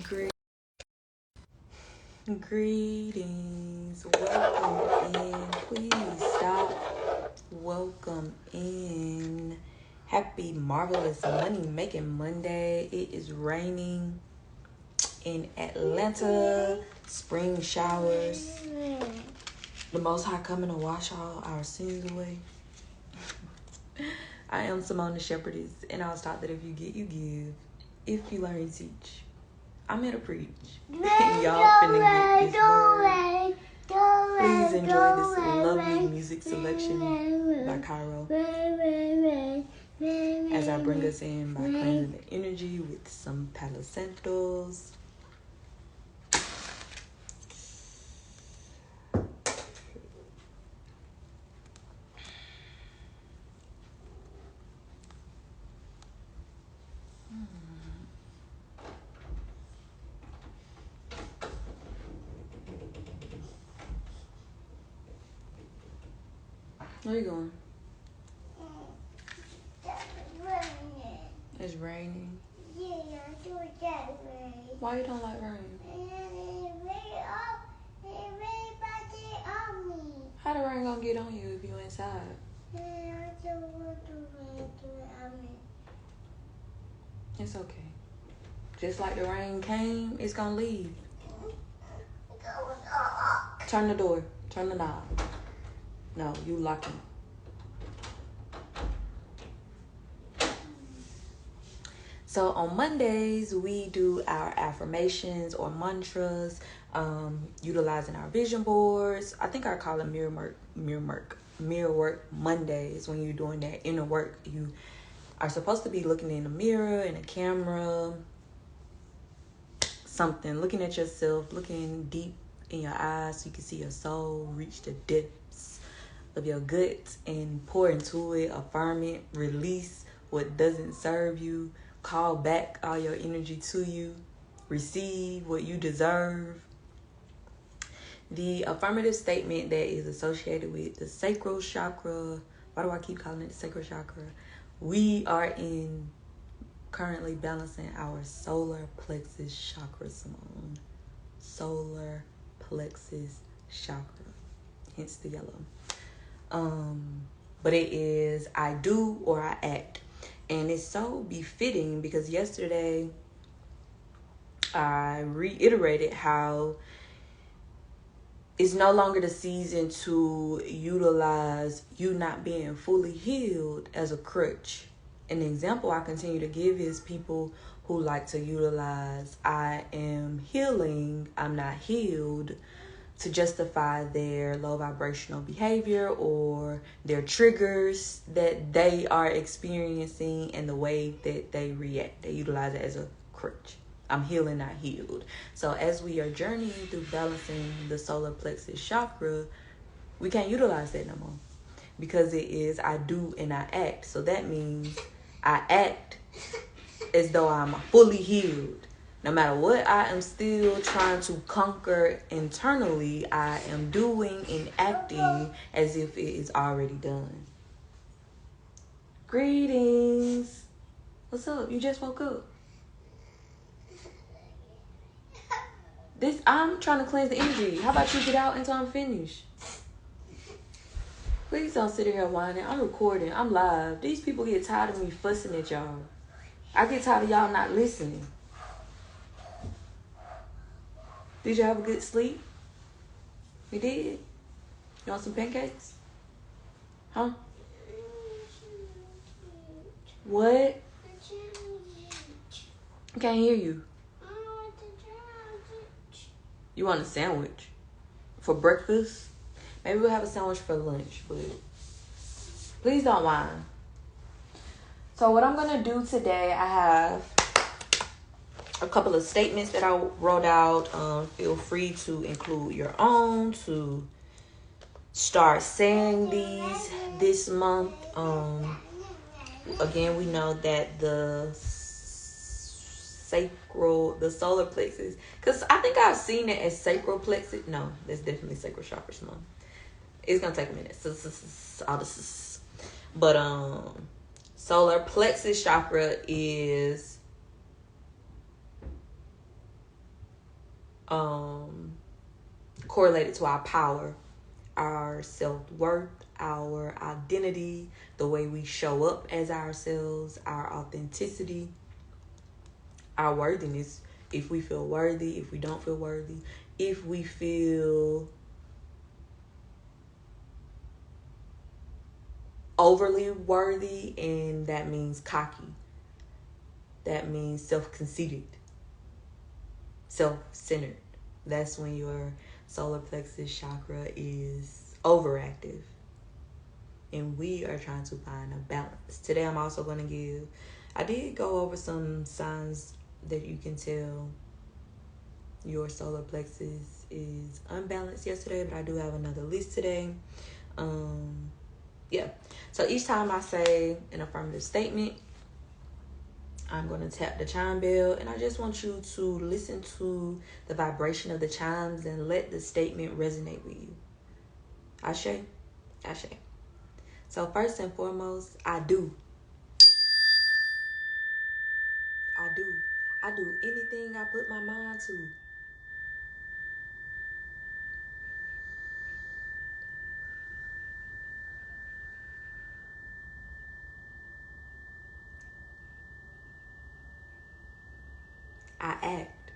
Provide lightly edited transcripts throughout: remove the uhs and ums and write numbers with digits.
Gre- Greetings. Welcome in. Please stop. Welcome in. Happy marvelous money making Monday. It is raining in Atlanta. Spring showers. The Most High coming to wash all our sins away. I am Simone the Shepherdess, and I was taught that if you get, you give. If you learn, you teach. I'm here to preach. Y'all finna get this word. Please enjoy this lovely music selection by Cairo as I bring us in by cleansing the energy with some Palo Santos. Where you going? It's raining. Yeah, I do that rain. Why you don't like rain? It rain on me. How the rain gonna get on you if you inside? I don't want to rain on me. It's okay. Just like the rain came, it's gonna leave. Turn the door. Turn the knob. No, you locking. So on Mondays, we do our affirmations or mantras, utilizing our vision boards. I think I call it mirror work Mondays. When you're doing that inner work, you are supposed to be looking in a mirror, in a camera, something, looking at yourself, looking deep in your eyes so you can see your soul, reach the depths of your gut and pour into it, affirm it, release what doesn't serve you, call back all your energy to you, receive what you deserve. The affirmative statement that is associated with the sacral chakra, why do I keep calling it the sacral chakra? We are currently balancing our solar plexus chakra, Simone. Solar plexus chakra, hence the yellow. But it is I do or I act. And it's so befitting because yesterday I reiterated how it's no longer the season to utilize you not being fully healed as a crutch. An example I continue to give is people who like to utilize I am healing, I'm not healed, to justify their low vibrational behavior or their triggers that they are experiencing and the way that they react. They utilize it as a crutch. I'm healing, not healed. So as we are journeying through balancing the solar plexus chakra, we can't utilize that no more because it is I do and I act. So that means I act as though I'm fully healed. No matter what I am still trying to conquer internally, I am doing and acting as if it is already done. Greetings. What's up? You just woke up. I'm trying to cleanse the energy. How about you get out until I'm finished? Please don't sit here whining. I'm recording. I'm live. These people get tired of me fussing at y'all. I get tired of y'all not listening. Did you have a good sleep? You did? You want some pancakes? Huh? What? I can't hear you. You want a sandwich? For breakfast? Maybe we'll have a sandwich for lunch, but please don't whine. So what I'm going to do today, I have a couple of statements that I wrote out. Feel free to include your own to start saying these this month. Again, we know that the solar plexus, because I think I've seen it as sacral plexus. No, that's definitely sacral chakra. It's gonna take a minute. But solar plexus chakra is correlated to our power, our self-worth, our identity, the way we show up as ourselves, our authenticity, our worthiness. If we feel worthy, if we don't feel worthy, if we feel overly worthy, and that means cocky. That means self-conceited, self-centered. That's when your solar plexus chakra is overactive. And we are trying to find a balance. Today I'm also going to I did go over some signs that you can tell your solar plexus is unbalanced yesterday, but I do have another list today. Yeah. So each time I say an affirmative statement, I'm going to tap the chime bell, and I just want you to listen to the vibration of the chimes and let the statement resonate with you. Ashe? Ashe. So first and foremost, I do. I do. I do anything I put my mind to. I act.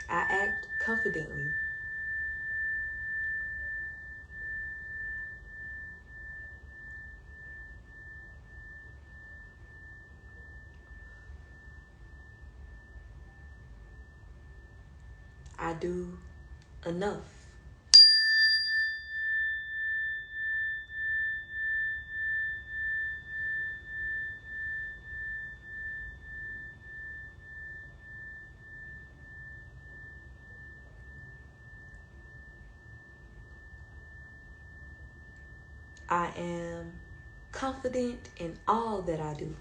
I act confidently. I do enough. I am confident in all that I do.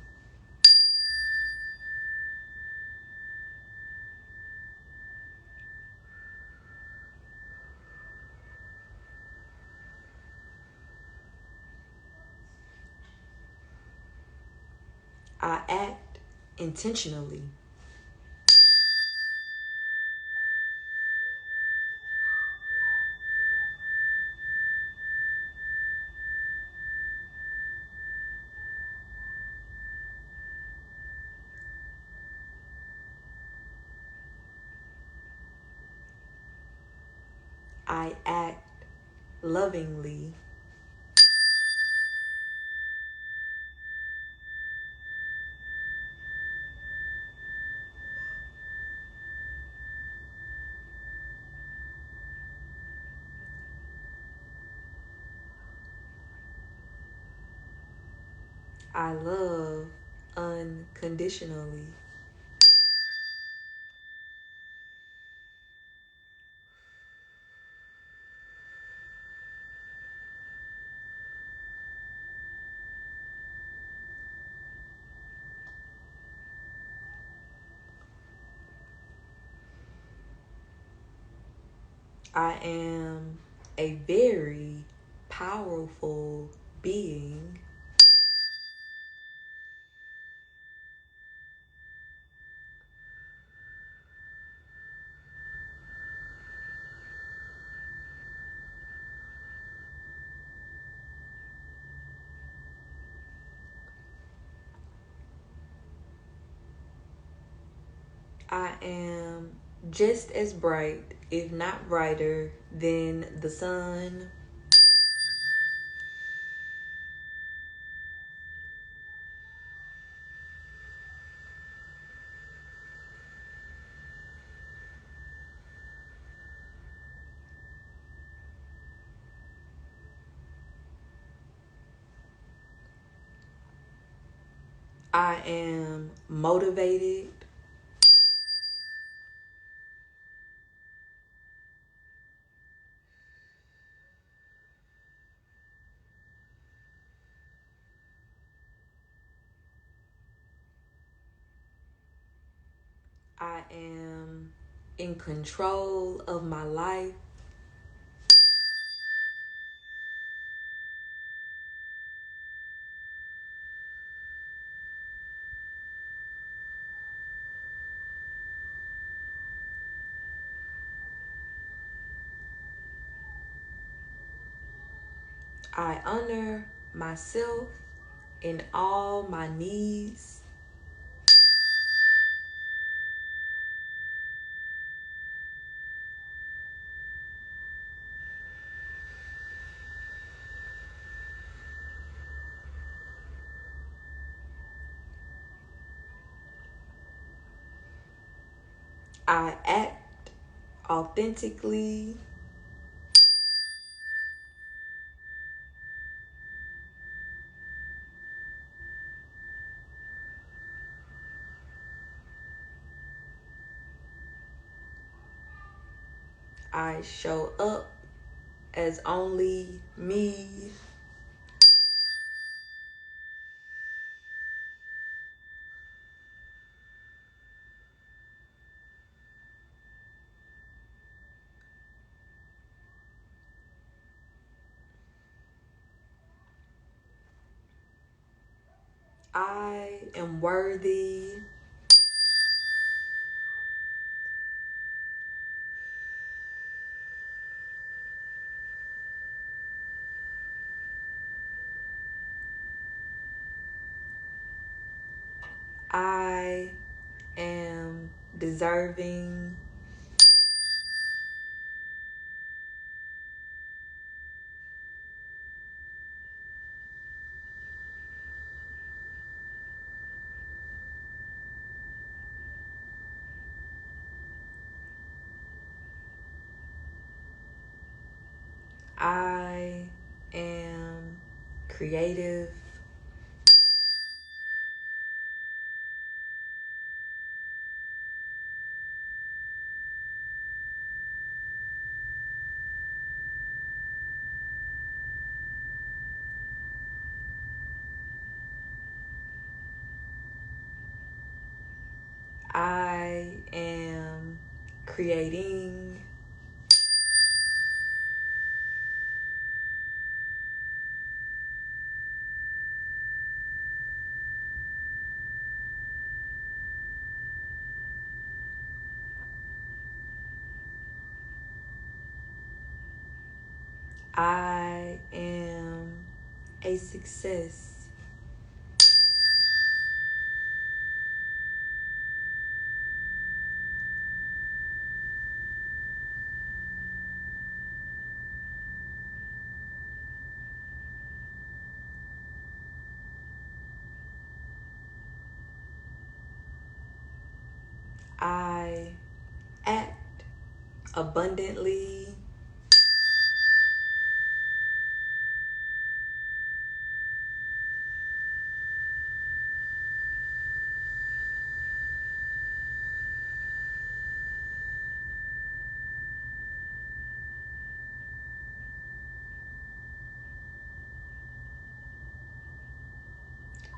I act intentionally. I act lovingly. I love unconditionally. I am a very powerful being. I am just as bright, if not brighter, than the sun. I am motivated. I am in control of my life. I honor myself in all my needs. I act authentically. I show up as only me. I am worthy. I am deserving. I am creative. I am creating. I am a success. I act abundantly.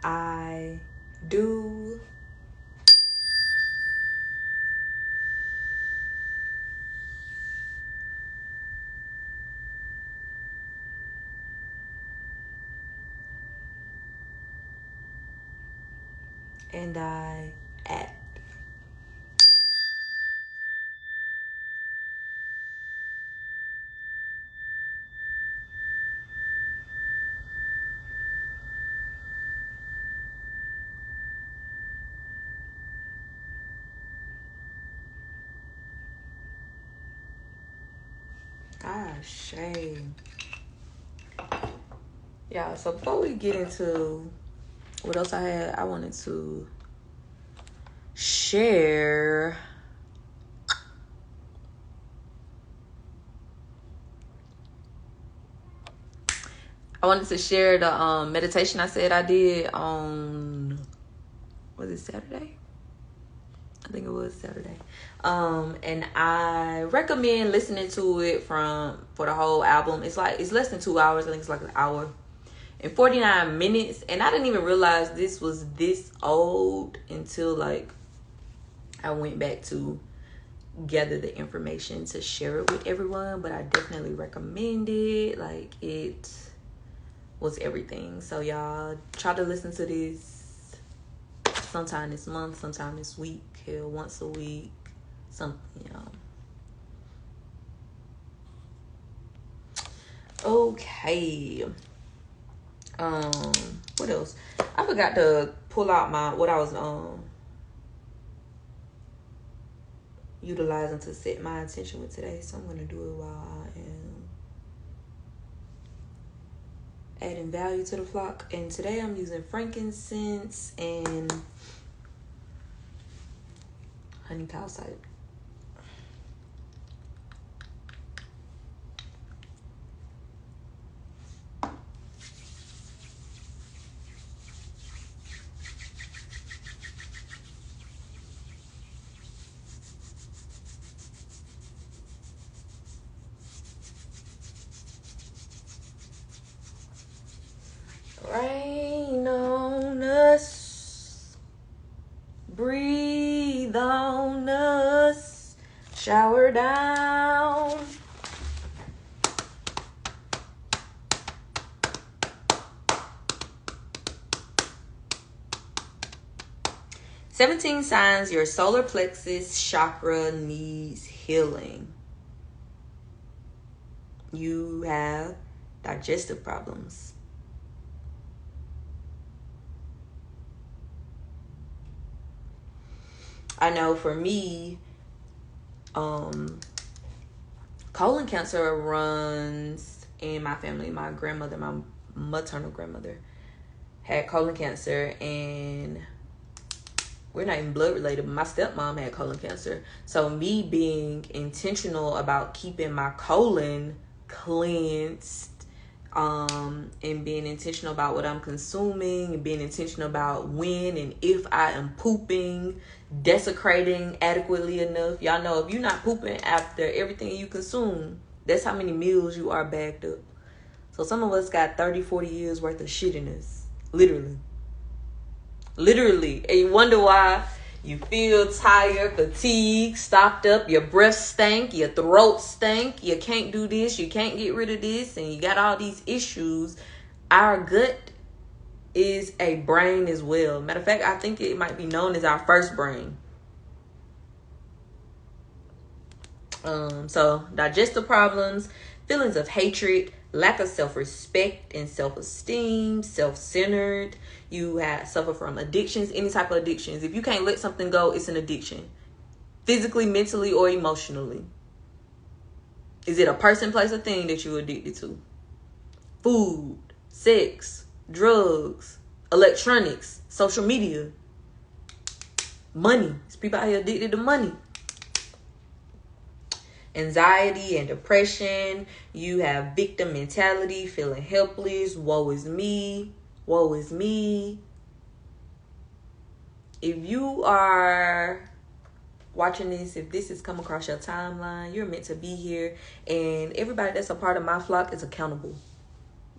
I do. And I act. Ah, shame. Yeah, so before we get into what else I had, I wanted to share. I wanted to share the meditation I said I did on, was it Saturday? I think it was Saturday. And I recommend listening to it for the whole album. It's less than 2 hours. I think it's like an hour and 49 minutes. And I didn't even realize this was this old until like I went back to gather the information to share it with everyone. But I definitely recommend it. Like, it was everything. So y'all try to listen to this sometime this month, sometime this week, hell, once a week, something, y'all. Okay. What else? I forgot to pull out what I was utilizing to set my intention with today. So I'm gonna do it while I am adding value to the flock. And today I'm using frankincense and honey calcite. Rain on us, breathe on us, shower down. "17 signs your solar plexus chakra needs healing." You have digestive problems. I know for me, colon cancer runs in my family. My grandmother, my maternal grandmother, had colon cancer, and we're not even blood related, but my stepmom had colon cancer. So me being intentional about keeping my colon cleansed, and being intentional about what I'm consuming, and being intentional about when and if I am pooping, desecrating adequately enough. Y'all know if you're not pooping after everything you consume, that's how many meals you are bagged up. So some of us got 30, 40 years worth of shit in us. Literally. And you wonder why you feel tired, fatigued, stopped up, your breath stank, your throat stank, you can't do this, you can't get rid of this, and you got all these issues. Our gut is a brain as well. Matter of fact, I think it might be known as our first brain. So digestive problems, feelings of hatred, lack of self-respect and self-esteem, self-centered. You suffer from addictions, any type of addictions. If you can't let something go, it's an addiction. Physically, mentally, or emotionally. Is it a person, place, or thing that you're addicted to? Food, sex, drugs, electronics, social media, money. There's people out here addicted to money. Anxiety and depression. You have victim mentality, feeling helpless. Woe is me. Woe is me. If you are watching this, if this has come across your timeline, you're meant to be here. And everybody that's a part of my flock is accountable.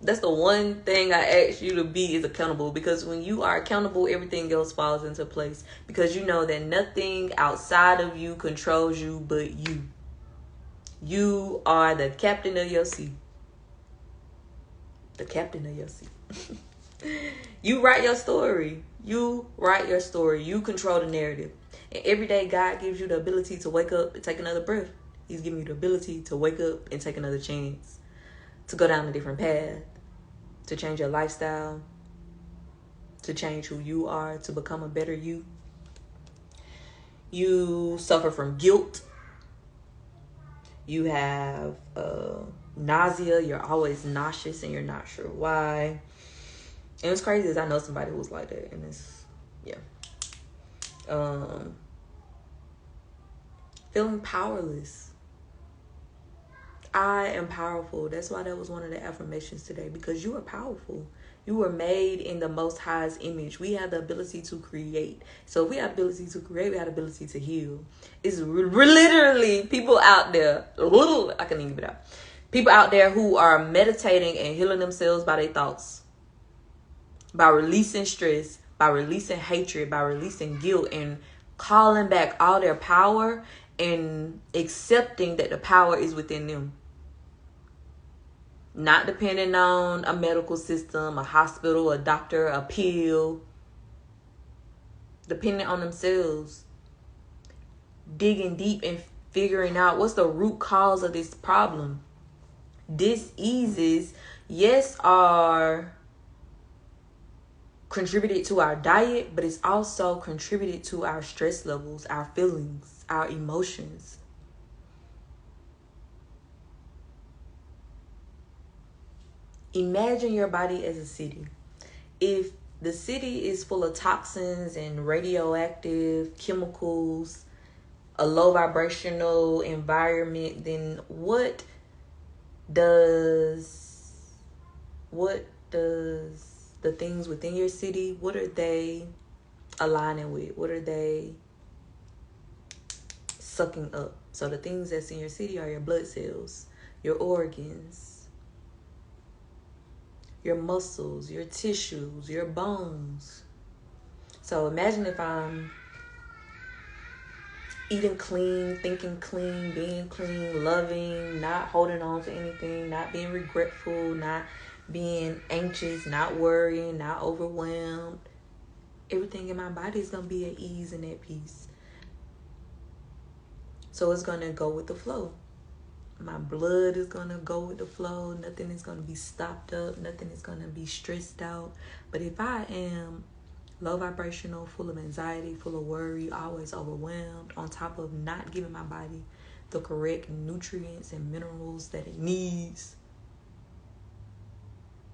That's the one thing I ask you to be, is accountable. Because when you are accountable, everything else falls into place. Because you know that nothing outside of you controls you but you. You are the captain of your sea. The captain of your sea. You write your story. You write your story. You control the narrative. And every day God gives you the ability to wake up and take another breath. He's giving you the ability to wake up and take another chance. To go down a different path. To change your lifestyle. To change who you are. To become a better you. You suffer from guilt. You have nausea. You're always nauseous and you're not sure why. And what's crazy is I know somebody who's like that. And it's, yeah. Feeling powerless. I am powerful. That's why that was one of the affirmations today. Because you are powerful. You were made in the Most High's image. We have the ability to create. So if we have the ability to create, we have the ability to heal. It's literally people out there. I can even get it out. People out there who are meditating and healing themselves by their thoughts. By releasing stress. By releasing hatred. By releasing guilt. And calling back all their power. And accepting that the power is within them. Not depending on a medical system, a hospital, a doctor, a pill. Depending on themselves. Digging deep and figuring out what's the root cause of this problem. Diseases, yes, are contributed to our diet, but it's also contributed to our stress levels, our feelings, our emotions. Imagine your body as a city. If the city is full of toxins and radioactive chemicals, a low vibrational environment, then what does the things within your city, what are they aligning with? What are they sucking up? So the things that's in your city are your blood cells, your organs, your muscles, your tissues, your bones. So imagine if I'm eating clean, thinking clean, being clean, loving, not holding on to anything, not being regretful, not being anxious, not worrying, not overwhelmed. Everything in my body is going to be at ease and at peace. So it's going to go with the flow. My blood is going to go with the flow. Nothing is going to be stopped up. Nothing is going to be stressed out. But if I am low vibrational, full of anxiety, full of worry, always overwhelmed, on top of not giving my body the correct nutrients and minerals that it needs,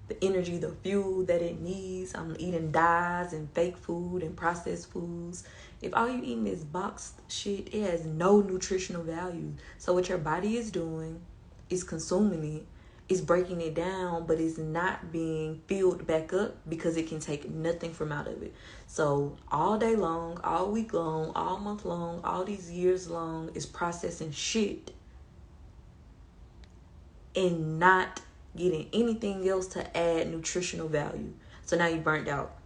the energy, the fuel that it needs. I'm eating dyes and fake food and processed foods. If all you eating is boxed shit, it has no nutritional value. So what your body is doing is consuming it. It's breaking it down, but it's not being filled back up because it can take nothing from out of it. So all day long, all week long, all month long, all these years long, is processing shit and not getting anything else to add nutritional value. So now you burnt out.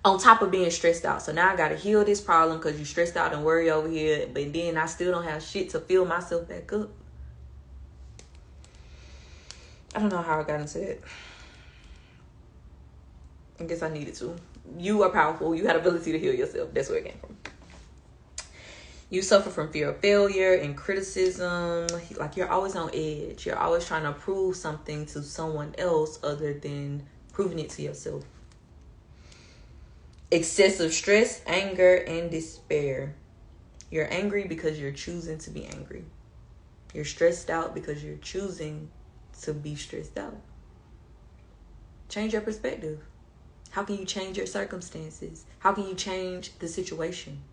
On top of being stressed out. So now I got to heal this problem because you stressed out and worry over here. But then I still don't have shit to fill myself back up. I don't know how I got into it. I guess I needed to. You are powerful. You had ability to heal yourself. That's where it came from. You suffer from fear of failure and criticism. Like you're always on edge. You're always trying to prove something to someone else other than proving it to yourself. Excessive stress, anger, and despair. You're angry because you're choosing to be angry. You're stressed out because you're choosing to be stressed out. Change your perspective. How can you change your circumstances? How can you change the situation?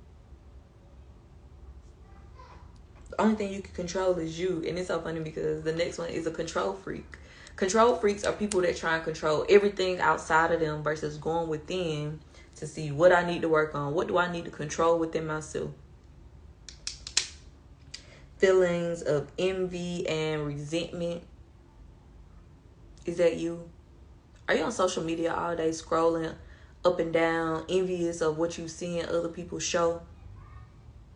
The only thing you can control is you. And it's so funny because the next one is a control freak. Control freaks are people that try and control everything outside of them versus going within to see what I need to work on. What do I need to control within myself? Feelings of envy and resentment. Is that you? Are you on social media all day scrolling up and down, envious of what you see in other people's show?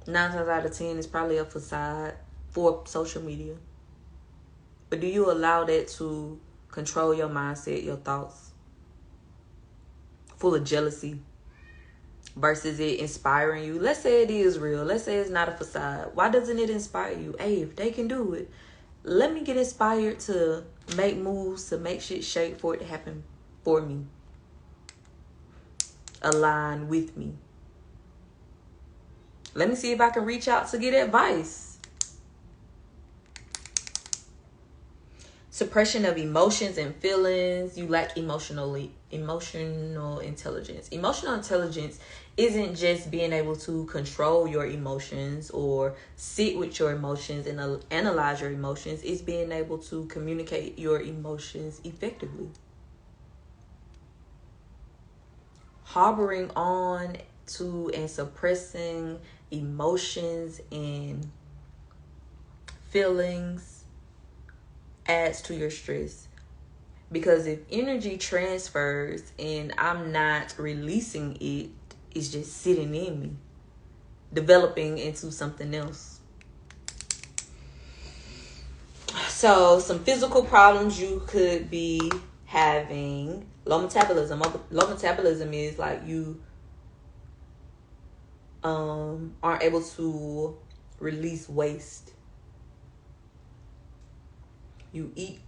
9 times out of 10, it's probably a facade for social media. But do you allow that to control your mindset, your thoughts? Full of jealousy versus it inspiring you. Let's say it is real. Let's say it's not a facade. Why doesn't it inspire you? Hey, if they can do it, let me get inspired to make moves, to make shit shake for it to happen for me. Align with me. Let me see if I can reach out to get advice. Suppression of emotions and feelings. You lack emotional intelligence. Emotional intelligence isn't just being able to control your emotions or sit with your emotions and analyze your emotions. It's being able to communicate your emotions effectively. Harboring on to and suppressing emotions and feelings adds to your stress. Because if energy transfers and I'm not releasing it, it's just sitting in me, developing into something else. So some physical problems you could be having: low metabolism. Low metabolism is like you aren't able to release waste. You eat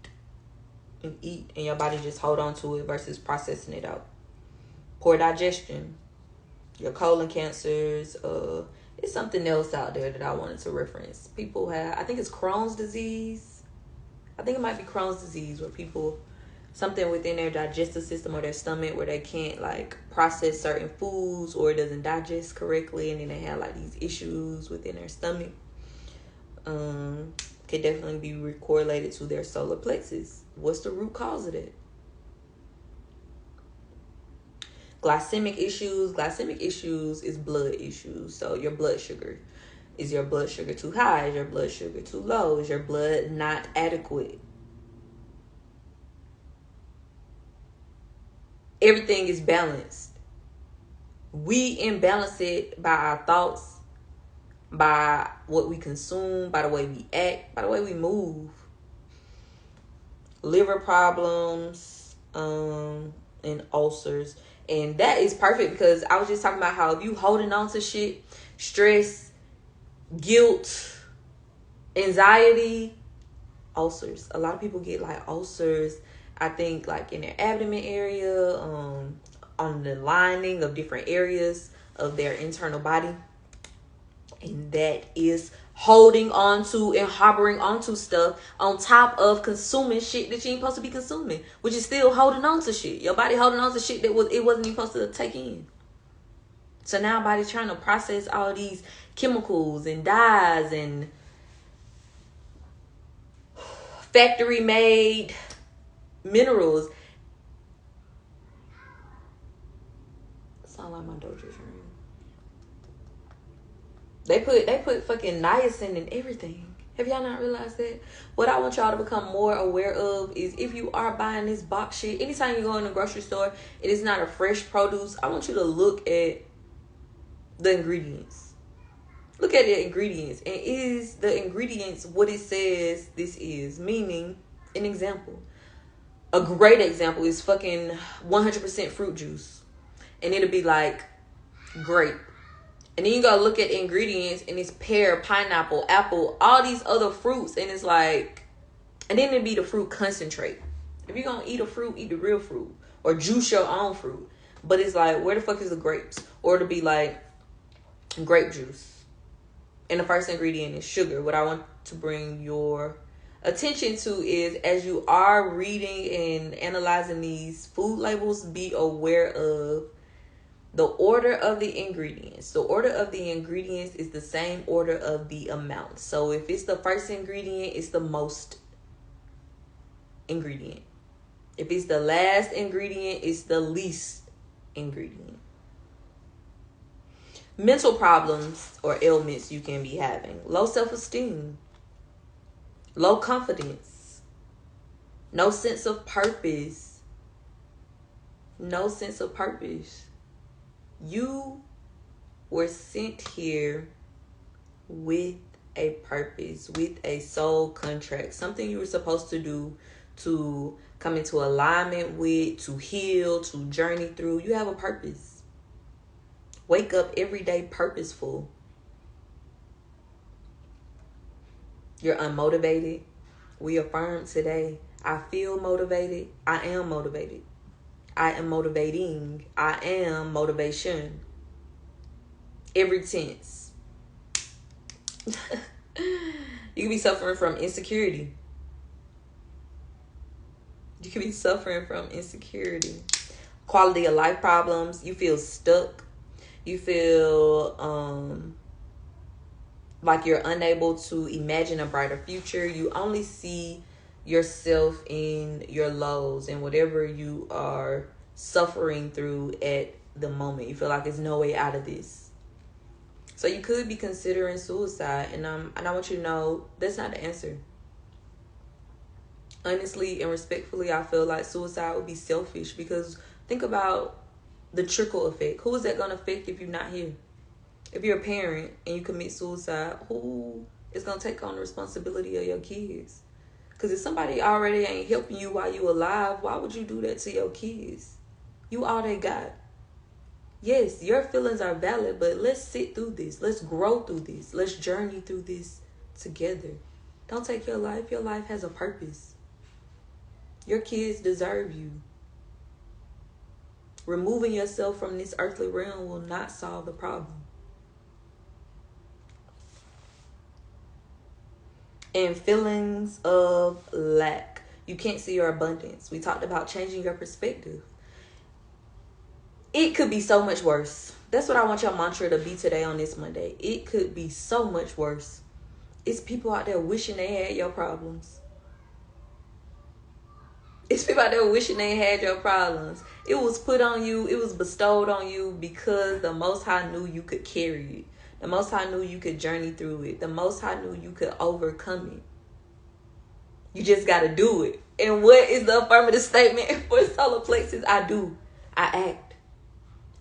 and your body just hold on to it versus processing it out. poor digestion, your colon cancers. It's something else out there that I wanted to reference. People have, I think it's Crohn's disease. I think it might be Crohn's disease, where people, something within their digestive system or their stomach where they can't like process certain foods, or it doesn't digest correctly, and then they have like these issues within their stomach. Could definitely be correlated to their solar plexus. What's the root cause of that? Glycemic issues is blood issues. So your blood sugar. Is your blood sugar too high? Is your blood sugar too low? Is your blood not adequate? Everything is balanced. We imbalance it by our thoughts, by what we consume, by the way we act, by the way we move. Liver problems, and ulcers. And that is perfect, because I was just talking about how if you holding on to shit, stress, guilt, anxiety, ulcers. A lot of people get like ulcers, I think, like in their abdomen area, on the lining of different areas of their internal body. And that is holding on to and harboring onto stuff on top of consuming shit that you ain't supposed to be consuming, which is still holding on to shit. Your body holding on to shit that it wasn't even supposed to take in. So now body's trying to process all these chemicals and dyes and factory made minerals. Sound like my Doja's ring. They put fucking niacin in everything. Have y'all not realized that? What I want y'all to become more aware of is, if you are buying this box shit, anytime you go in the grocery store, it is not a fresh produce. I want you to look at the ingredients. Look at the ingredients. And is the ingredients what it says this is? Meaning, an example. A great example is fucking 100% fruit juice. And it'll be like grape. And then you gotta look at the ingredients, and it's pear, pineapple, apple, all these other fruits. And it's like, and then it'd be the fruit concentrate. If you're gonna eat a fruit, eat the real fruit. Or juice your own fruit. But it's like, where the fuck is the grapes? Or it'll be like grape juice. And the first ingredient is sugar. What I want to bring your attention to is, as you are reading and analyzing these food labels, be aware of the order of the ingredients. The order of the ingredients is the same order of the amount. So if it's the first ingredient, it's the most ingredient. If it's the last ingredient, it's the least ingredient. Mental problems or ailments you can be having: low self-esteem, low confidence, no sense of purpose. No sense of purpose. You were sent here with a purpose, with a soul contract, something you were supposed to do, to come into alignment with, to heal, to journey through. You have a purpose. Wake up every day purposeful. You're unmotivated. We affirm today, I feel motivated. I am motivated. I am motivating. I am motivation. Every tense. You could be suffering from insecurity. You could be suffering from insecurity. Quality of life problems. You feel stuck. You feel like you're unable to imagine a brighter future. You only see yourself in your lows and whatever you are suffering through at the moment. You feel like there's no way out of this. So you could be considering suicide, and I want you to know that's not the answer. Honestly and respectfully, I feel like suicide would be selfish, because think about the trickle effect. Who is that going to affect if you're not here? If you're a parent and you commit suicide, who is going to take on the responsibility of your kids? Because if somebody already ain't helping you while you alive, why would you do that to your kids? You all they got. Yes, your feelings are valid, but let's sit through this. Let's grow through this. Let's journey through this together. Don't take your life. Your life has a purpose. Your kids deserve you. Removing yourself from this earthly realm will not solve the problem. And feelings of lack. You can't see your abundance. We talked about changing your perspective. It could be so much worse. That's what I want your mantra to be today on this Monday. It could be so much worse. It's people out there wishing they had your problems. It's people out there wishing they had your problems. It was put on you. It was bestowed on you because the Most High knew you could carry it. The Most High knew you could journey through it. The Most High knew you could overcome it. You just got to do it. And what is the affirmative statement for solar plexus? I do. I act.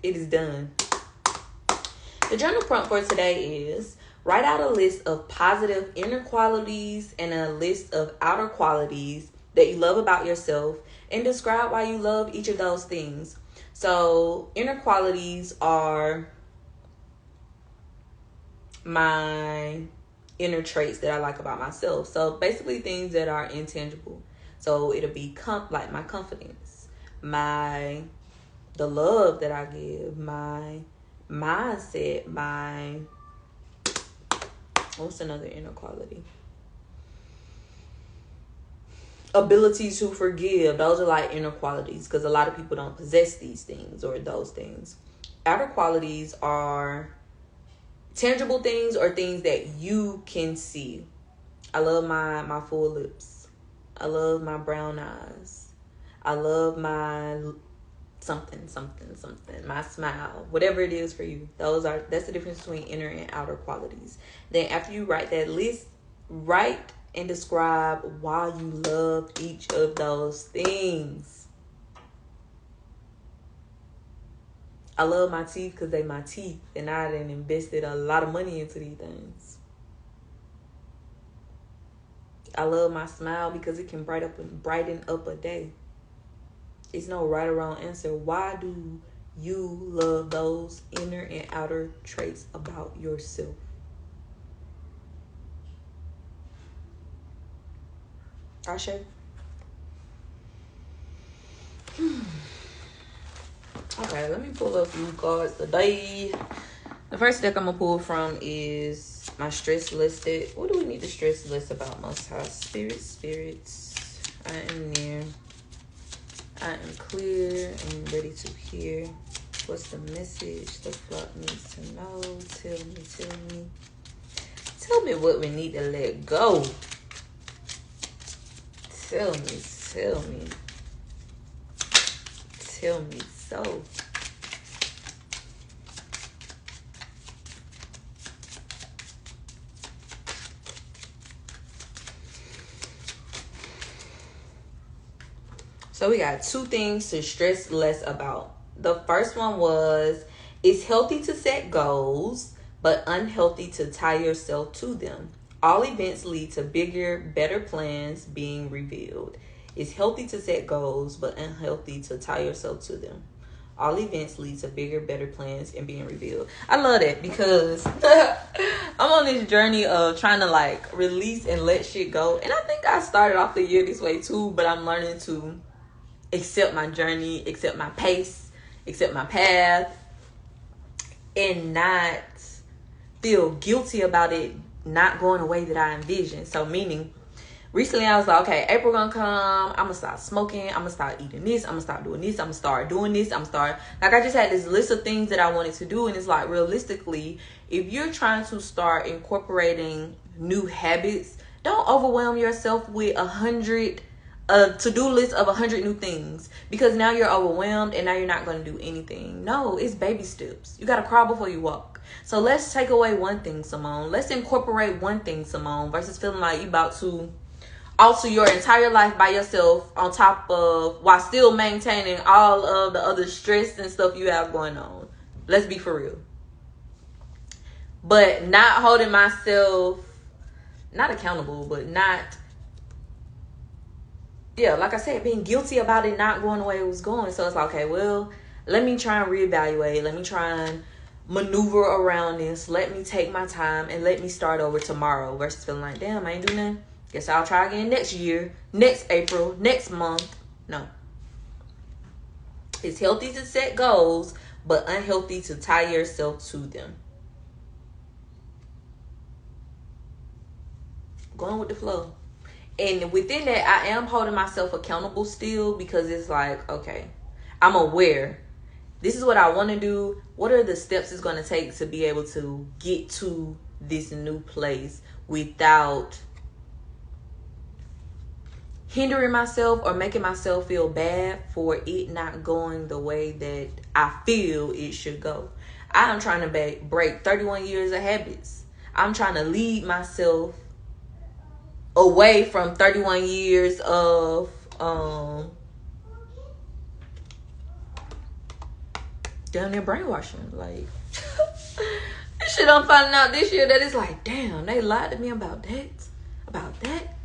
It is done. The journal prompt for today is write out a list of positive inner qualities and a list of outer qualities that you love about yourself and describe why you love each of those things. So inner qualities are my inner traits that I like about myself. So basically things that are intangible. So it'll be like my confidence, the love that I give, my mindset, what's another inner quality? Ability to forgive. Those are like inner qualities because a lot of people don't possess these things or those things. Outer qualities are tangible things or things that you can see. I love my full lips. I love my brown eyes. I love my something, my smile, whatever it is for you. That's the difference between inner and outer qualities. Then after you write that list, write and describe why you love each of those things. I love my teeth because they my teeth, and I done invested a lot of money into these things. I love my smile because it can brighten up a day. It's no right or wrong answer. Why do you love those inner and outer traits about yourself? Ashe? Okay, let me pull up a few cards today. The first deck I'm going to pull from is my stress listed. What do we need to stress list about, Most High? Spirits. I am near. I am clear and ready to hear. What's the message the flock needs to know? Tell me. Tell me what we need to let go. Tell me so. So we got two things to stress less about. The first one was, it's healthy to set goals, but unhealthy to tie yourself to them. All events lead to bigger, better plans being revealed. It's healthy to set goals, but unhealthy to tie yourself to them. All events lead to bigger, better plans and being revealed. I love that because I'm on this journey of trying to like release and let shit go. And I think I started off the year this way too, but I'm learning to accept my journey, accept my pace, accept my path, and not feel guilty about it not going the way that I envisioned. So meaning, recently I was like, okay, April gonna come, I'm gonna start smoking, I'm gonna start eating this, I'm gonna start doing this, I'm gonna start doing this, like I just had this list of things that I wanted to do. And it's like, realistically, if you're trying to start incorporating new habits, don't overwhelm yourself with 100 to-do list of 100 new things, because now you're overwhelmed and now you're not going to do anything. No, it's baby steps. You got to crawl before you walk. So let's take away one thing, Simone. Let's incorporate one thing, Simone, versus feeling like you about to alter your entire life by yourself on top of, while still maintaining all of the other stress and stuff you have going on. Let's be for real. But not holding myself, not accountable, but not, like I said, being guilty about it not going the way it was going. So it's like, okay, well, let me try and reevaluate. Let me try and maneuver around this. Let me take my time and let me start over tomorrow versus feeling like, damn, I ain't doing nothing. Guess I'll try again next year, next April, next month. No. It's healthy to set goals, but unhealthy to tie yourself to them. Going with the flow. And within that, I am holding myself accountable still, because it's like, okay, I'm aware. This is what I want to do. What are the steps it's going to take to be able to get to this new place without hindering myself or making myself feel bad for it not going the way that I feel it should go. I am trying to break 31 years of habits. I'm trying to lead myself away from 31 years of damn near brainwashing. Like, this shit I'm finding out this year that it's like, damn, they lied to me about that. About that?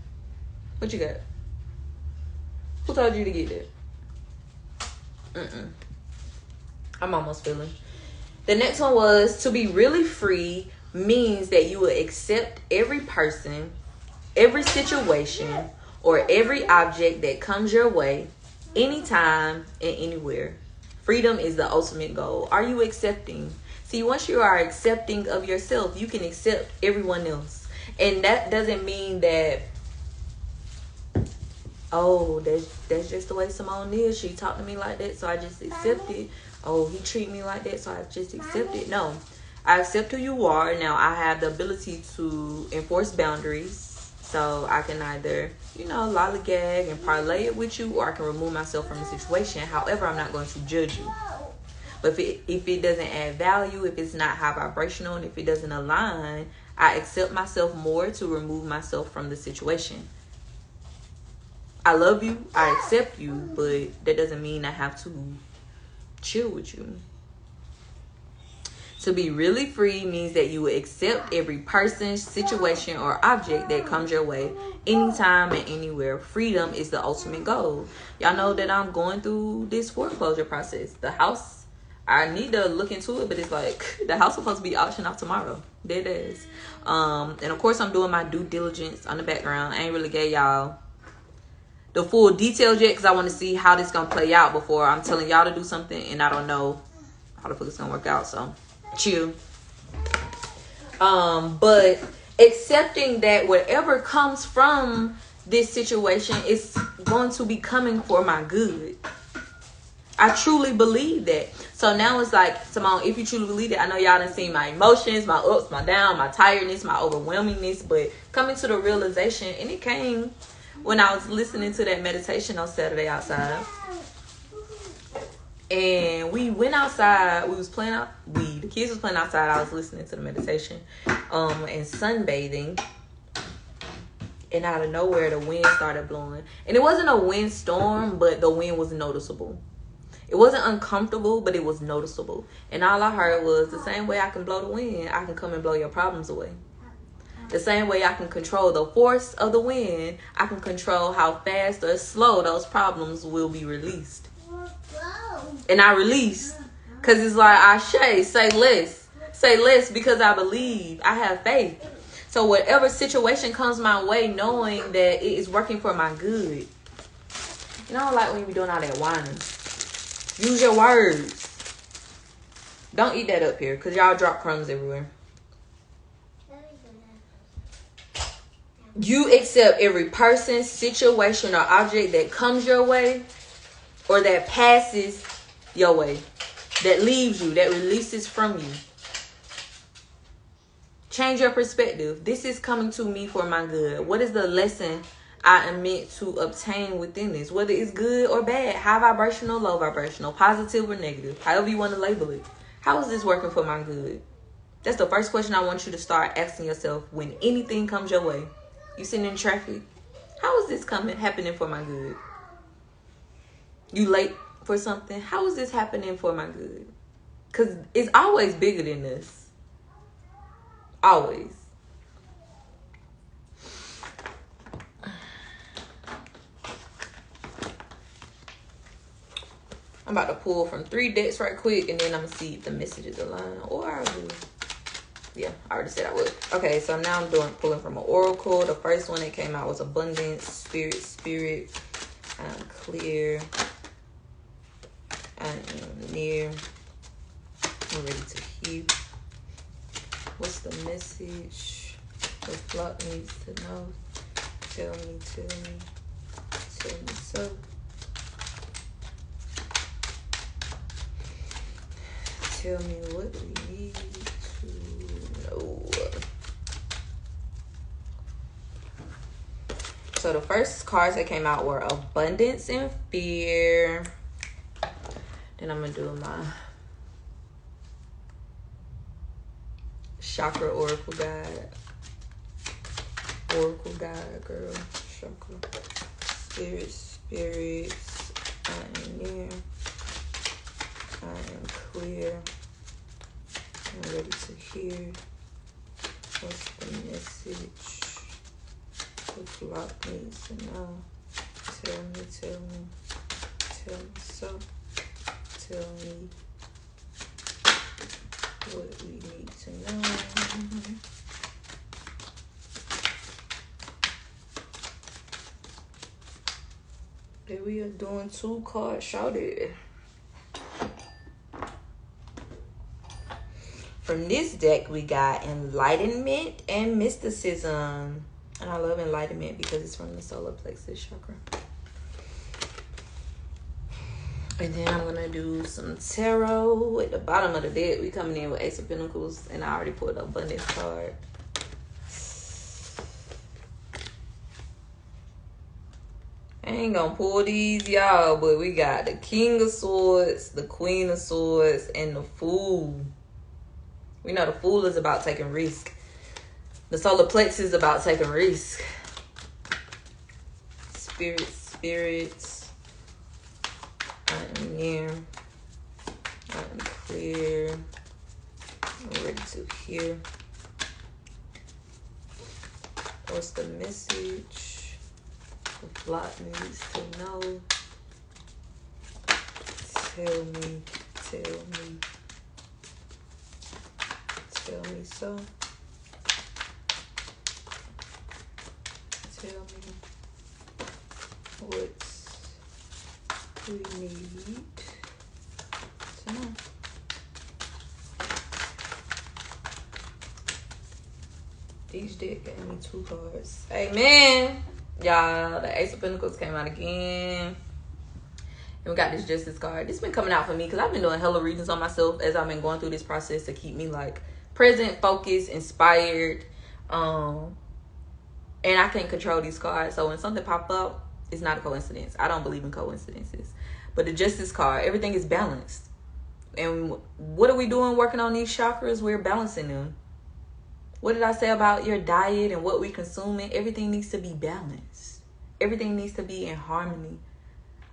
What you got? Who told you to get that? I'm almost feeling. The next one was, to be really free means that you will accept every person, every situation, or every object that comes your way, anytime and anywhere. Freedom is the ultimate goal. Are you accepting? See, once you are accepting of yourself, you can accept everyone else. And that doesn't mean that, oh, that's just the way Simone is. She talked to me like that, so I just accept it. Oh, he treat me like that, so I just accept it. No, I accept who you are. Now, I have the ability to enforce boundaries. So I can either, lollygag and parlay it with you, or I can remove myself from the situation. However, I'm not going to judge you. But if it doesn't add value, if it's not high vibrational, and if it doesn't align, I accept myself more to remove myself from the situation. I love you, I accept you, but that doesn't mean I have to chill with you. To be really free means that you will accept every person, situation, or object that comes your way, anytime and anywhere. Freedom is the ultimate goal. Y'all know that I'm going through this foreclosure process. The house, I need to look into it, but it's like, the house is supposed to be auctioned off tomorrow. There it is. And of course, I'm doing my due diligence on the background. I ain't really gave y'all the full details yet, because I want to see how this gonna play out before I'm telling y'all to do something and I don't know how the fuck it's gonna work out. So chill. But accepting that whatever comes from this situation is going to be coming for my good. I truly believe that. So now it's like, Simone, if you truly believe it, I know y'all done seen my emotions, my ups, my downs, my tiredness, my overwhelmingness, but coming to the realization, and it came when I was listening to that meditation on Saturday outside. And we went outside. We was playing out. The kids was playing outside. I was listening to the meditation, and sunbathing. And out of nowhere, the wind started blowing. And it wasn't a windstorm, but the wind was noticeable. It wasn't uncomfortable, but it was noticeable. And all I heard was, the same way I can blow the wind, I can come and blow your problems away. The same way I can control the force of the wind, I can control how fast or slow those problems will be released. And I release, because it's like, I say less. Say less because I believe. I have faith. So whatever situation comes my way, knowing that it is working for my good. I don't like when you be doing all that whining. Use your words. Don't eat that up here, because y'all drop crumbs everywhere. You accept every person, situation, or object that comes your way, or that passes your way, that leaves you, that releases from you. Change your perspective. This is coming to me for my good. What is the lesson I am meant to obtain within this? Whether it's good or bad, high vibrational, low vibrational, positive or negative, however you want to label it. How is this working for my good? That's the first question I want you to start asking yourself when anything comes your way. You sitting in traffic. How is this happening for my good? You late for something. How is this happening for my good? Because it's always bigger than this. Always. I'm about to pull from 3 decks right quick, and then I'm going to see if the messages align. Or I'll do. Yeah, I already said I would. Okay, so now I'm pulling from an oracle. The first one that came out was abundance, spirit, clear. I am near. I'm ready to heal. What's the message the flock needs to know? Tell me so. Tell me what we need to know. So the first cards that came out were Abundance and Fear. Then I'm going to do my Chakra Oracle Guide. Oracle Guide, girl. Chakra. Spirits. I am near. I am clear. I'm ready to hear. What's the message the flock needs to know? Tell me so. Tell me what we need to know. Then we are doing 2 cards shouted. From this deck, we got Enlightenment and Mysticism. And I love Enlightenment because it's from the solar plexus chakra. And then I'm going to do some tarot. At the bottom of the deck, we coming in with Ace of Pentacles. And I already pulled the Abundance card. I ain't going to pull these, y'all. But we got the King of Swords, the Queen of Swords, and the Fool. We know the Fool is about taking risk. The solar plexus is about taking risk. Spirits. I am near. I am clear. I'm ready to hear. What's the message the flock needs to know? Tell me so. Tell me what we need to know. Each deck gave me 2 cards. Amen. Y'all, the Ace of Pentacles came out again. And we got this Justice card. This been coming out for me because I've been doing hella readings on myself as I've been going through this process to keep me like present, focused, inspired. And I can't control these cards. So when something pop up, it's not a coincidence. I don't believe in coincidences. But the Justice card, everything is balanced. And what are we doing working on these chakras? We're balancing them. What did I say about your diet and what we consuming? Everything needs to be balanced. Everything needs to be in harmony.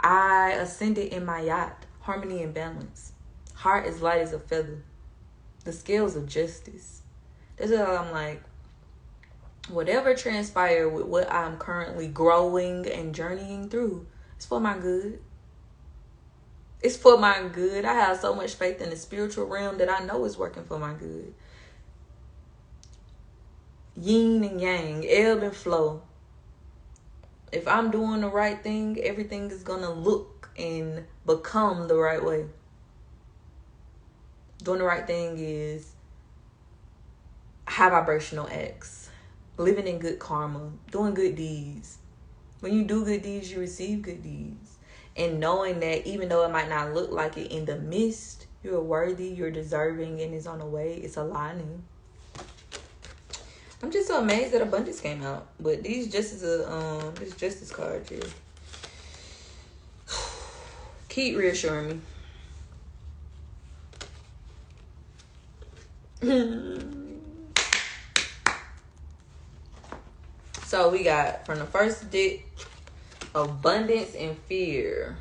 I ascended in my yacht. Harmony and balance. Heart is light as a feather. The scales of justice. That's why I'm like, whatever transpired with what I'm currently growing and journeying through, it's for my good. It's for my good. I have so much faith in the spiritual realm that I know is working for my good. Yin and yang, ebb and flow. If I'm doing the right thing, everything is going to look and become the right way. Doing the right thing is high vibrational acts. Living in good karma. Doing good deeds. When you do good deeds, you receive good deeds. And knowing that even though it might not look like it in the midst, you're worthy, you're deserving, and it's on the way. It's aligning. I'm just so amazed that Abundance came out. But these this Justice card here. Keep reassuring me. So we got from the first deck, Abundance and Fear.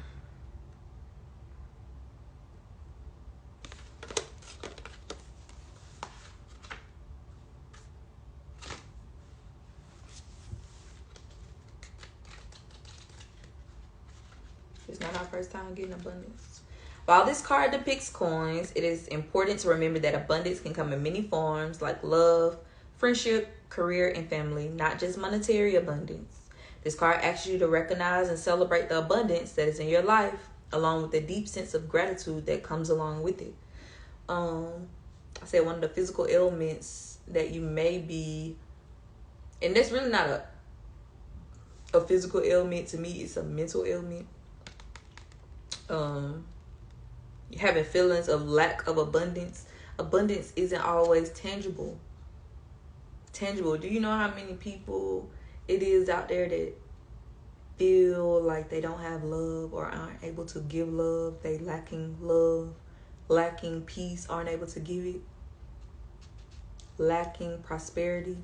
It's not our first time getting abundance. While this card depicts coins, it is important to remember that abundance can come in many forms like love, friendship, career, and family, not just monetary abundance. This card asks you to recognize and celebrate the abundance that is in your life along with the deep sense of gratitude that comes along with it. I said one of the physical ailments that you may be, and that's really not a physical ailment to me, it's a mental ailment. Having feelings of lack of abundance. Abundance isn't always tangible. Do you know how many people it is out there that feel like they don't have love or aren't able to give love? They lacking love, lacking peace, aren't able to give it, lacking prosperity,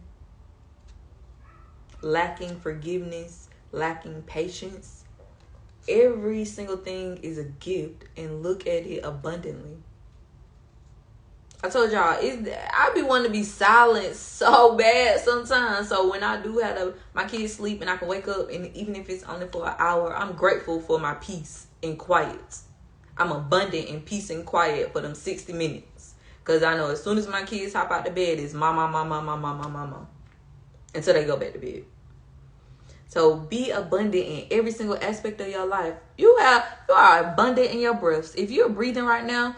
lacking forgiveness, lacking patience. Every single thing is a gift, and look at it abundantly. I told y'all, I be wanting to be silent so bad sometimes. So when I do have my kids sleep and I can wake up, and even if it's only for an hour, I'm grateful for my peace and quiet. I'm abundant in peace and quiet for them 60 minutes. Because I know as soon as my kids hop out the bed, it's mama. Until they go back to bed. So be abundant in every single aspect of your life. You are abundant in your breaths. If you're breathing right now,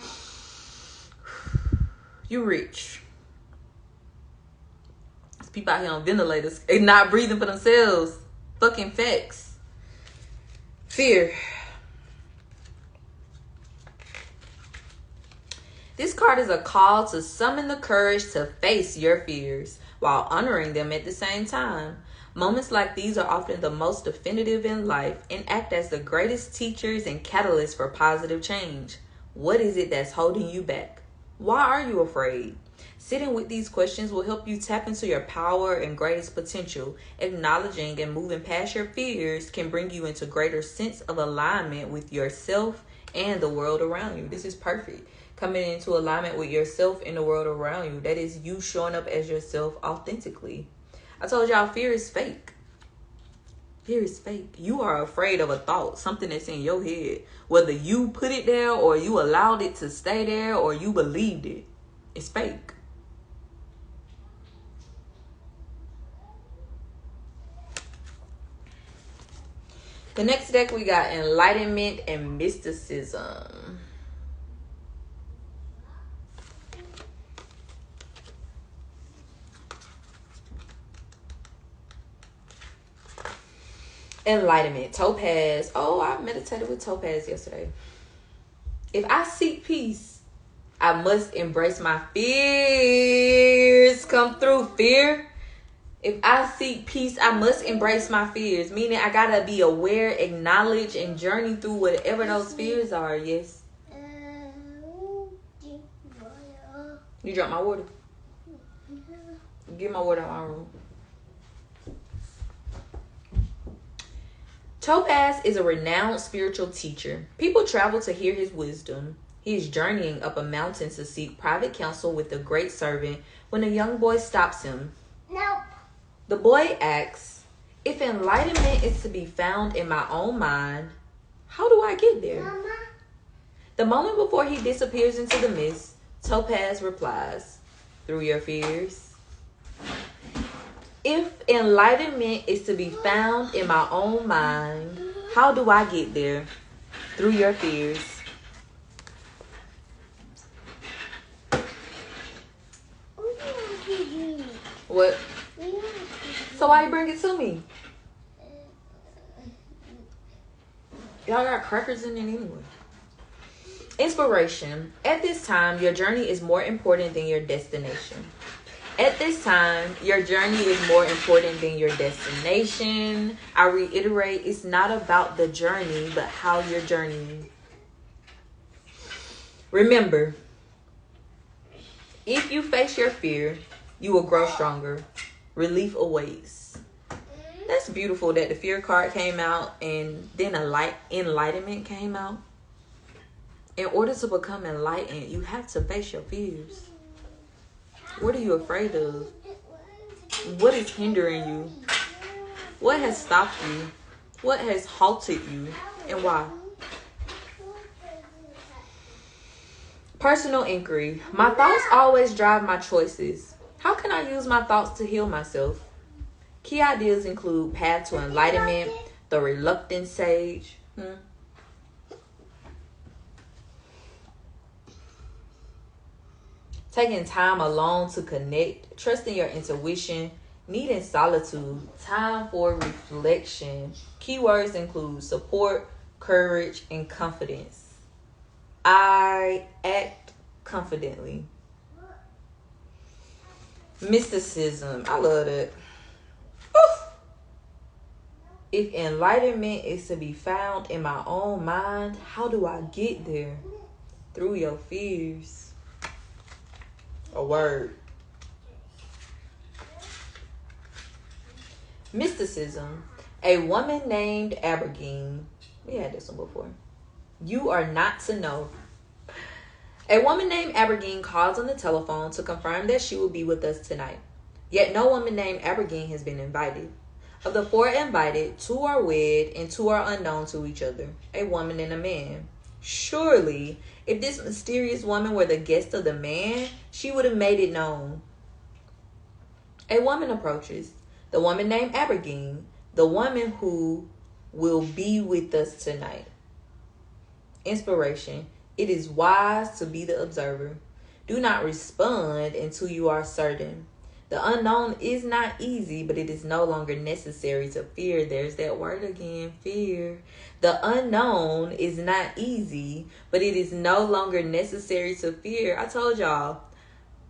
you're rich. There's people out here on ventilators and not breathing for themselves. Fucking facts. Fear. This card is a call to summon the courage to face your fears while honoring them at the same time. Moments like these are often the most definitive in life and act as the greatest teachers and catalysts for positive change. What is it that's holding you back? Why are you afraid? Sitting with these questions will help you tap into your power and greatest potential. Acknowledging and moving past your fears can bring you into greater sense of alignment with yourself and the world around you. This is perfect. Coming into alignment with yourself and the world around you. That is you showing up as yourself authentically. I told y'all, fear is fake. Fear is fake. You are afraid of a thought, something that's in your head. Whether you put it there or you allowed it to stay there or you believed it. It's fake. The next deck we got Enlightenment and Mysticism. Enlightenment, Topaz. Oh, I meditated with Topaz yesterday. If I seek peace, I must embrace my fears. Come through, fear. If I seek peace, I must embrace my fears. Meaning I gotta be aware, acknowledge, and journey through whatever those fears are. Yes. You drunk my water? Get my water out of my room. Topaz is a renowned spiritual teacher. People travel to hear his wisdom. He is journeying up a mountain to seek private counsel with the great servant when a young boy stops him. Nope. The boy asks, if enlightenment is to be found in my own mind, how do I get there? Mama. The moment before he disappears into the mist, Topaz replies, through your fears. If enlightenment is to be found in my own mind, how do I get there? Through your fears. What? So why you bring it to me? Y'all got crackers in it anyway. Inspiration. At this time, your journey is more important than your destination. At this time, your journey is more important than your destination. I reiterate, it's not about the journey, but how you're journeying. Remember, if you face your fear, you will grow stronger. Relief awaits. That's beautiful that the fear card came out and then enlightenment came out. In order to become enlightened, you have to face your fears. What are you afraid of? What is hindering you? What has stopped you? What has halted you? And why? Personal inquiry. My thoughts always drive my choices. How can I use my thoughts to heal myself? Key ideas include Path to Enlightenment, The Reluctant Sage. taking time alone to connect, trusting your intuition, needing solitude, time for reflection. Keywords include support, courage, and confidence. I act confidently. Mysticism. I love that. Oof. If enlightenment is to be found in my own mind, how do I get there? Through your fears. A word. Mysticism. A woman named Abergine. We had this one before. You are not to know. A woman named Abergine calls on the telephone to confirm that she will be with us tonight. Yet no woman named Abergine has been invited. Of the 4 invited, 2 are wed and 2 are unknown to each other, a woman and a man. Surely, if this mysterious woman were the guest of the man, she would have made it known. A woman approaches, the woman named Abergine, the woman who will be with us tonight. Inspiration. It is wise to be the observer. Do not respond until you are certain. The unknown is not easy, but it is no longer necessary to fear. There's that word again, fear. The unknown is not easy, but it is no longer necessary to fear. I told y'all,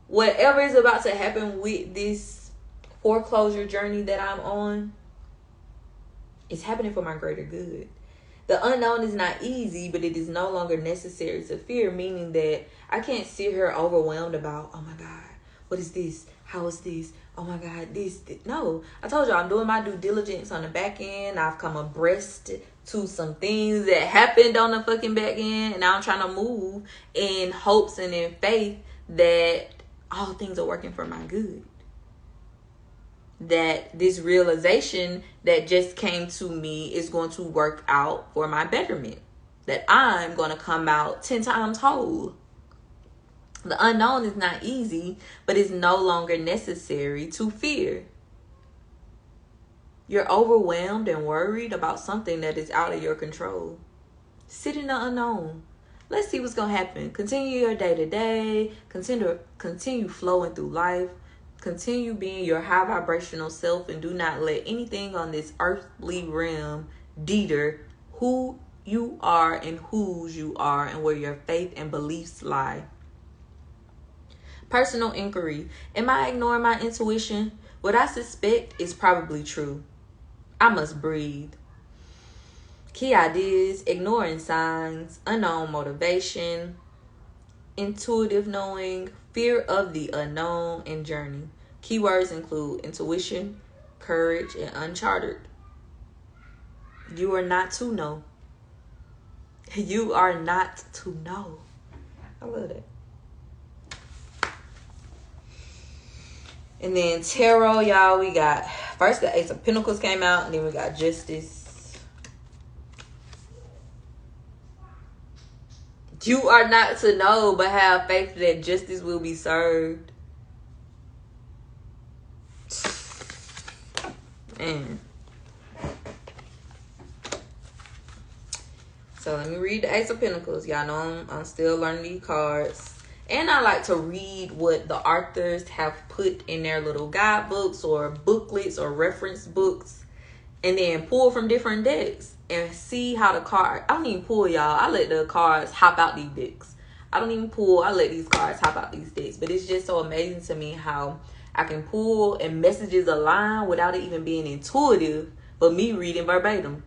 whatever is about to happen with this foreclosure journey that I'm on, it's happening for my greater good. The unknown is not easy, but it is no longer necessary to fear, meaning that I can't sit here overwhelmed about, oh my God, what is this? How is this? Oh my God, this. No, I told you I'm doing my due diligence on the back end. I've come abreast to some things that happened on the fucking back end, and now I'm trying to move in hopes and in faith that all things are working for my good. That this realization that just came to me is going to work out for my betterment. That I'm going to come out 10 times whole. The unknown is not easy, but it's no longer necessary to fear. You're overwhelmed and worried about something that is out of your control. Sit in the unknown. Let's see what's going to happen. Continue your day to day. Continue flowing through life. Continue being your high vibrational self, and do not let anything on this earthly realm deter who you are and whose you are and where your faith and beliefs lie. Personal inquiry. Am I ignoring my intuition? What I suspect is probably true. I must breathe. Key ideas: ignoring signs, unknown motivation, intuitive knowing, fear of the unknown, and journey. Keywords include intuition, courage, and uncharted. You are not to know. You are not to know. I love that. And then tarot, y'all, we got first the Ace of Pentacles came out, and then we got Justice. You are not to know, but have faith that justice will be served. Man. So let me read the Ace of Pentacles. Y'all know I'm still learning these cards. And I like to read what the authors have put in their little guidebooks or booklets or reference books. And then pull from different decks and see how the card. I don't even pull, y'all. I let the cards hop out these decks. I don't even pull. I let these cards hop out these decks. But it's just so amazing to me how I can pull and messages align without it even being intuitive, but me reading verbatim.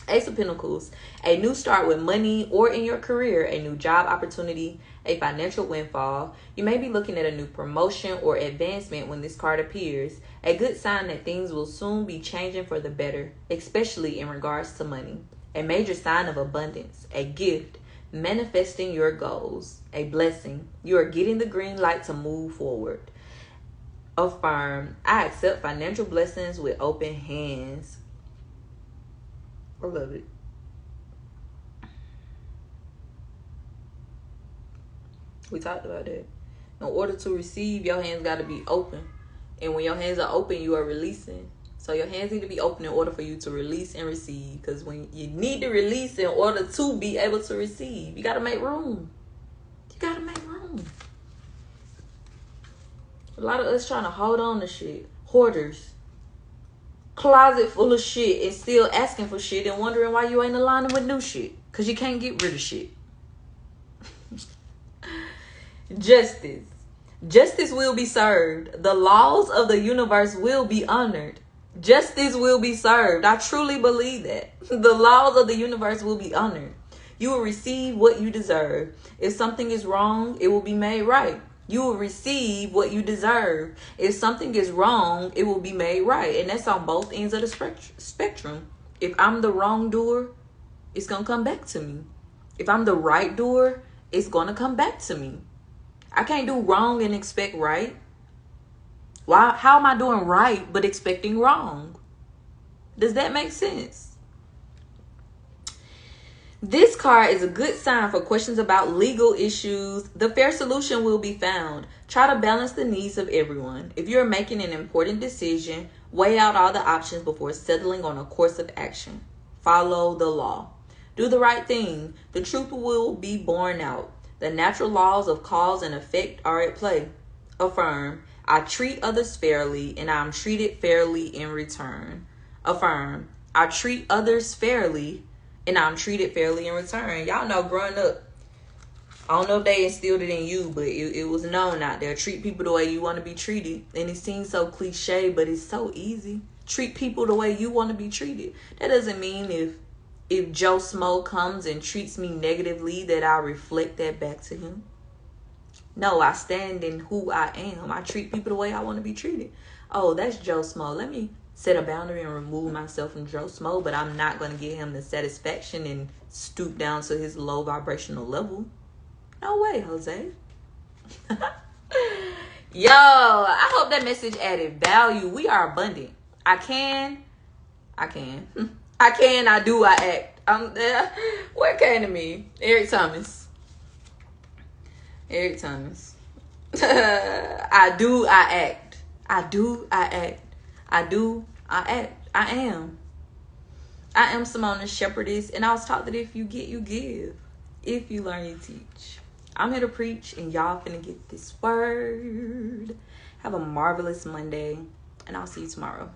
Ace of Pentacles, a new start with money or in your career, a new job opportunity, a financial windfall. You may be looking at a new promotion or advancement when this card appears. A good sign that things will soon be changing for the better, especially in regards to money. A major sign of abundance, a gift, manifesting your goals, a blessing. You are getting the green light to move forward. Affirm, I accept financial blessings with open hands. I love it. We talked about that. In order to receive, your hands got to be open. And when your hands are open, you are releasing. So your hands need to be open in order for you to release and receive. Because when you need to release in order to be able to receive, you got to make room. You Gotta make room. A lot of us trying to hold on to shit. Hoarders. Closet full of shit and still asking for shit and wondering why you ain't aligning with new shit. Because you can't get rid of shit. Justice. Justice will be served. The laws of the universe will be honored. Justice will be served. I truly believe that. The laws of the universe will be honored. You will receive what you deserve. If something is wrong, it will be made right. You will receive what you deserve. If something is wrong, it will be made right. And that's on both ends of the spectrum. If I'm the wrongdoer, it's going to come back to me. If I'm the right doer, it's going to come back to me. I can't do wrong and expect right. Why? How am I doing right but expecting wrong? Does that make sense? This card is a good sign for questions about legal issues. The fair solution will be found. Try to balance the needs of everyone. If you're making an important decision, weigh out all the options before settling on a course of action. Follow the law. Do the right thing. The truth will be borne out. The natural laws of cause and effect are at play. Affirm. I treat others fairly and I'm treated fairly in return. Affirm. I treat others fairly and I'm treated fairly in return. Y'all know growing up, I don't know if they instilled it in you, but it was known out there. Treat people the way you want to be treated. And it seems so cliche, but it's so easy. Treat people the way you want to be treated. That doesn't mean if Joe Smo comes and treats me negatively that I reflect that back to him. No, I stand in who I am. I treat people the way I want to be treated. Oh, that's Joe Smo. Let me set a boundary and remove myself from Joe Smo, but I'm not going to give him the satisfaction and stoop down to his low vibrational level. No way, Jose. Yo, I hope that message added value. We are abundant. I do, I act. What came to me? Eric Thomas. I do, I act. I do, I act. I do, I act. I am Simone, Shepherdess, and I was taught that if you get, you give. If you learn, you teach. I'm here to preach, and y'all finna get this word. Have a marvelous Monday, and I'll see you tomorrow.